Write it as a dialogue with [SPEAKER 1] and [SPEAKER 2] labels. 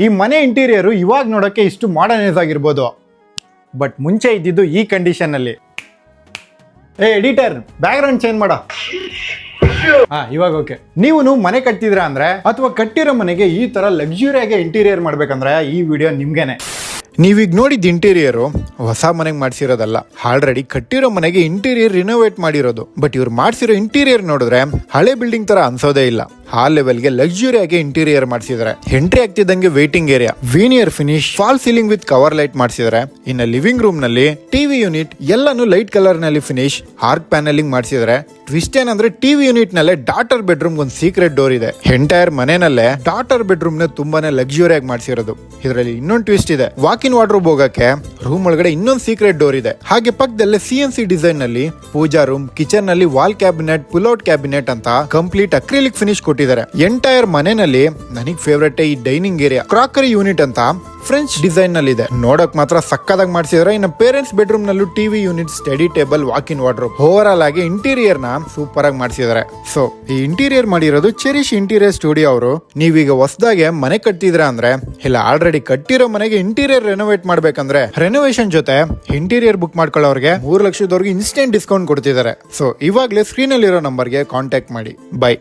[SPEAKER 1] ಈ ಮನೆ ಇಂಟೀರಿಯರು ಇವಾಗ ನೋಡೋಕ್ಕೆ ಇಷ್ಟು ಮಾಡರ್ನೈಸ್ ಆಗಿರ್ಬೋದು, ಬಟ್ ಮುಂಚೆ ಇದ್ದಿದ್ದು ಈ ಕಂಡೀಷನ್ನಲ್ಲಿ. ಎಡಿಟರ್ ಬ್ಯಾಕ್ಗ್ರೌಂಡ್ ಚೇಂಜ್ ಮಾಡ. ಇವಾಗ ಓಕೆ. ನೀವು ಮನೆ ಕಟ್ತಿದ್ರ ಅಂದ್ರೆ ಅಥವಾ ಕಟ್ಟಿರೋ ಮನೆಗೆ ಈ ತರ ಲಕ್ಸುರಿಯಾಗಿ ಇಂಟೀರಿಯರ್ ಮಾಡ್ಬೇಕಂದ್ರೆ ಈ ವಿಡಿಯೋ ನಿಮ್ಗೇನೆ. ನೀವೀಗ ನೋಡಿದ ಇಂಟೀರಿಯರು ಹೊಸ ಮನೆಗೆ ಮಾಡಿಸಿರೋದಲ್ಲ, ಆಲ್ರೆಡಿ ಕಟ್ಟಿರೋ ಮನೆಗೆ ಇಂಟೀರಿಯರ್ ರಿನೋವೇಟ್ ಮಾಡಿರೋದು. ಬಟ್ ಇವ್ರು ಮಾಡಿಸಿರೋ ಇಂಟೀರಿಯರ್ ನೋಡಿದ್ರೆ ಹಳೆ ಬಿಲ್ಡಿಂಗ್ ತರ ಅನ್ಸೋದೇ ಇಲ್ಲ. ಆ ಲೆವೆಲ್ಗೆ ಲಕ್ಸುರಿಯಾಗಿ ಇಂಟೀರಿಯರ್ ಮಾಡಿಸಿದ್ರೆ. ಎಂಟ್ರಿ ಆಗ್ತಿದ್ದಂಗೆ waiting area, veneer finish, fall ceiling with cover light ಮಾಡಿಸಿದ್ರೆ. ಇನ್ನು ಲಿವಿಂಗ್ ರೂಮ್ ನಲ್ಲಿ ಟಿವಿ ಯೂನಿಟ್ ಎಲ್ಲಾನು ಲೈಟ್ ಕಲರ್ ನಲ್ಲಿ ಫಿನಿಶ್, ಆರ್ಕ್ ಪ್ಯಾನಲಿಂಗ್ ಮಾಡಿಸಿದ್ರೆ. ಟ್ವಿಸ್ಟ್ ಏನಂದ್ರೆ ಟಿವಿ ಯೂನಿಟ್ ನಲ್ಲೇ ಡಾಟರ್ ಬೆಡ್ರೂಮ್ ಒಂದು ಸೀಕ್ರೆಟ್ ಡೋರ್ ಇದೆ. ಎಂಟೈರ್ ಮನೆಯಲ್ಲೇ ಡಾಟರ್ ಬೆಡ್ರೂಮ್ ನ ತುಂಬಾನೇ ಲಕ್ಸುರಿಯಾಗಿ ಮಾಡಿಸಿರೋದು. ಇದರಲ್ಲಿ ಇನ್ನೊಂದು ಟ್ವಿಸ್ಟ್ ಇದೆ. ವಾಕಿನ್ ವಾರ್ಡ್ರೋಬ್ ಹೋಗಕ್ಕೆ ರೂಮ್ ಒಳಗಡೆ ಇನ್ನೊಂದು ಸೀಕ್ರೆಟ್ ಡೋರ್ ಇದೆ. ಹಾಗೆ ಪಕ್ಕದಲ್ಲೇ CNC ಡಿಸೈನ್ ನಲ್ಲಿ ಪೂಜಾ ರೂಮ್, ಕಿಚನ್ ನಲ್ಲಿ ವಾಲ್ ಕ್ಯಾಬಿನೆಟ್, ಪುಲ್ಔಟ್ ಕ್ಯಾಬಿನೆಟ್ ಅಂತ ಕಂಪ್ಲೀಟ್ ಅಕ್ರಿಲಿಕ್ ಫಿನಿಶ್ ಕೊಟ್ಟಿದ್ದಾರೆ. ಎಂಟೈರ್ ಮನೆಯಲ್ಲಿ ನನಗೆ ಫೇವ್ರೇಟ್ ಈ ಡೈನಿಂಗ್ ಏರಿಯಾ, ಕ್ರಾಕರಿ ಯೂನಿಟ್ ಅಂತ ಫ್ರೆಂಚ್ ಡಿಸೈನ್ ನಲ್ಲಿ ಇದೆ. ನೋಡಕ್ ಮಾತ್ರ ಸಕ್ಕದಾಗಿ ಮಾಡಿಸಿದ್ರೆ. ಇನ್ನು ಪೇರೆಂಟ್ಸ್ ಬೆಡ್ರೂಮ್ ನಲ್ಲೂ TV unit, study table, walk-in wardrobe. Over all ಆಗಿ ಇಂಟೀರಿಯರ್ ನ ಸೂಪರ್ ಆಗಿ ಮಾಡಿಸಿದ್ದಾರೆ. ಸೊ ಈ ಇಂಟೀರಿಯರ್ ಮಾಡಿರೋದು ಚೆರಿಶ್ ಇಂಟೀರಿಯರ್ ಸ್ಟುಡಿಯೋ ಅವರು. ನೀವೀಗ ಹೊಸದಾಗೆ ಮನೆ ಕಟ್ತಿದ್ರ ಅಂದ್ರೆ ಇಲ್ಲ ಆಲ್ರೆಡಿ ಕಟ್ಟಿರೋ ಮನೆಗೆ ಇಂಟೀರಿಯರ್ ರೆನೋವೇಟ್ ಮಾಡ್ಬೇಕಂದ್ರೆ ರೆನೋವೇಷನ್ ಜೊತೆ ಇಂಟೀರಿಯರ್ ಬುಕ್ ಮಾಡ್ಕೊಳ್ಳೋರ್ಗೆ 3 ಲಕ್ಷದವರೆಗೆ ಇನ್ಸ್ಟೆಂಟ್ ಡಿಸ್ಕೌಂಟ್ ಕೊಡ್ತಿದ್ದಾರೆ. ಸೊ ಇವಾಗಲೇ ಸ್ಕ್ರೀನ್ ಅಲ್ಲಿರೋ ನಂಬರ್ಗೆ ಕಾಂಟ್ಯಾಕ್ಟ್ ಮಾಡಿ. ಬೈ.